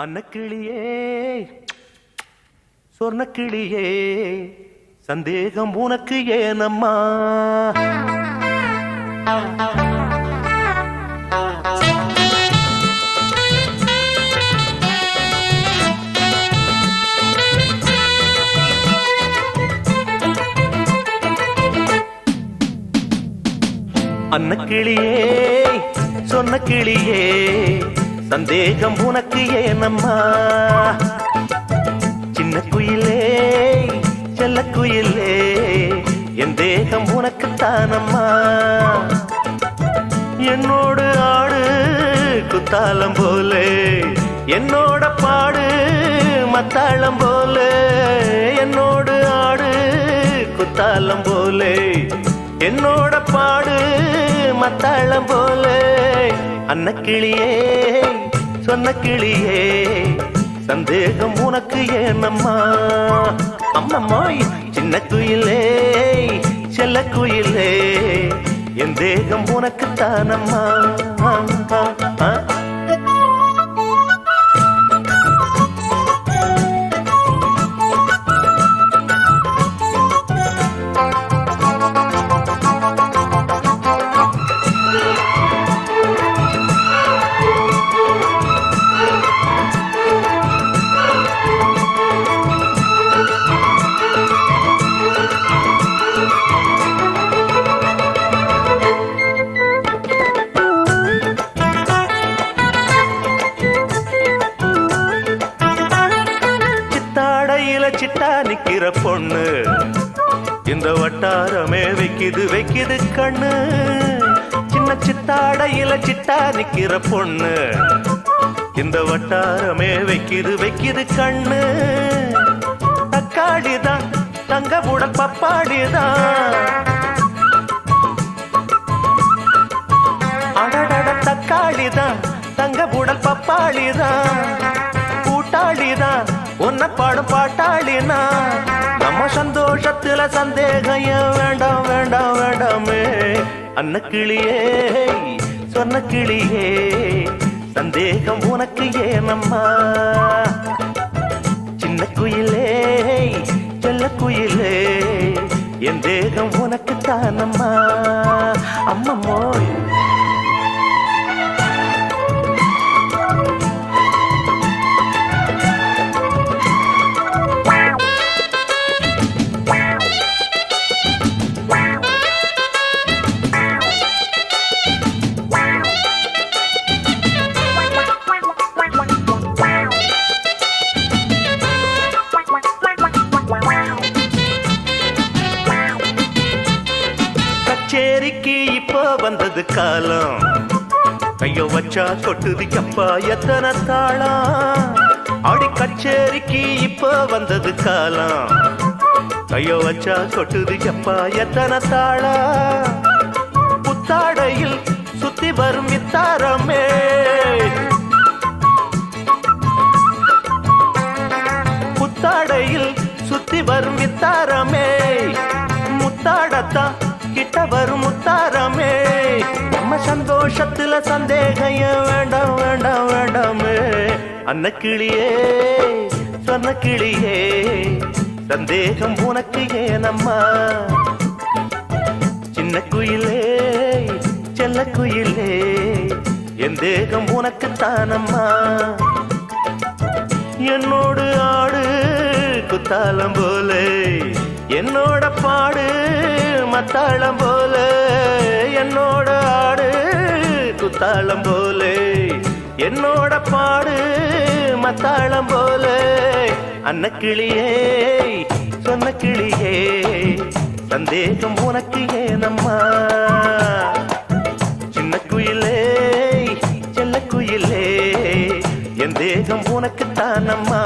அன்னக்கிளியே சொர்ணக்கிளியே சந்தேகம் உனக்கு ஏனம்மா? அன்னக்கிளியே சொர்ணக்கிளியே சந்தேகம் உனக்கு ஏனம்மா? சின்ன குயிலே செல்ல குயிலே என் தேகம் உனக்குத்தானம்மா. என்னோடு ஆடு குத்தாலம் போலே, என்னோட பாடு மத்தாளம் போலே. என்னோடு ஆடு குத்தாலம் போலே, என்னோட பாடு மத்தாளம் போலே. அன்னக்கிளியே சொன்ன கிளியே சந்தேகம் உனக்கு ஏனம்மா? அம்மம்மாய் சின்ன குயிலே செல்ல குயிலே என் தேகம் உனக்குத்தானம்மா. சிட்டா நிக்கிற பொண்ணு இந்த வட்டாரமே வைக்குது வைக்குது கண்ணு. சின்ன சித்தாடையில சிட்டா நிக்கிற பொண்ணு இந்த வட்டாரமே வைக்குது வைக்குது கண்ணு. தக்காளிதான் தங்க உடல் பப்பாடிதான், அடடட தக்காளிதான் தங்க உடல் பப்பாளிதான். கூட்டாளிதான் உன்ன பாடும் பாட்டாளினா, நம்ம சந்தோஷத்துல சந்தேகம் வேண்டாம் வேண்டாம் வேண்டாமே. அன்னக்கிளியே சொன்ன கிளியே சந்தேகம் உனக்கு ஏனம்மா? சின்ன குயிலே செல்ல குயிலே என் தேகம் உனக்கு தானம்மா. அம்மம்மோய் கச்சேரிக்கு இப்போ வந்தது காலம், கையோ வச்சா கொட்டுது அப்பா எத்தனை தாளம். அடி கச்சேரிக்கு இப்போ வந்தது காலம், கையோ வச்சா கொட்டுது அப்பா எத்தனை தாளம். புத்தாடையில் சுத்தி வரும் இத்தாரமே, புத்தாடையில் சுத்தி வரும் இத்தாரமே. முத்தாடத்தான் கிட்ட வரும் முத்தாரமே. நம்ம சந்தோஷத்துல சந்தேகம் வேண்டாம் வேண்டாம் வேண்டாமே. அன்னக்கிளியே சொன்ன கிளியே சந்தேகம் உனக்கு ஏனம்மா? சின்ன குயிலே செல்ல குயிலே என் தேகம் உனக்குத்தானம்மா. என்னோடு ஆடு குத்தாலம் போலே, என்னோட பாடு மத்தாளம் போலே. என்னோட ஆடு குத்தாளம் போலே, என்னோட பாடு மத்தாளம் போலே. அன்னக்கிளியே சொன்ன கிளியே சந்தேகம் உனக்கு ஏனம்மா? சின்ன குயிலே செல்ல குயிலே என் தேகம் உனக்கு தானம்மா.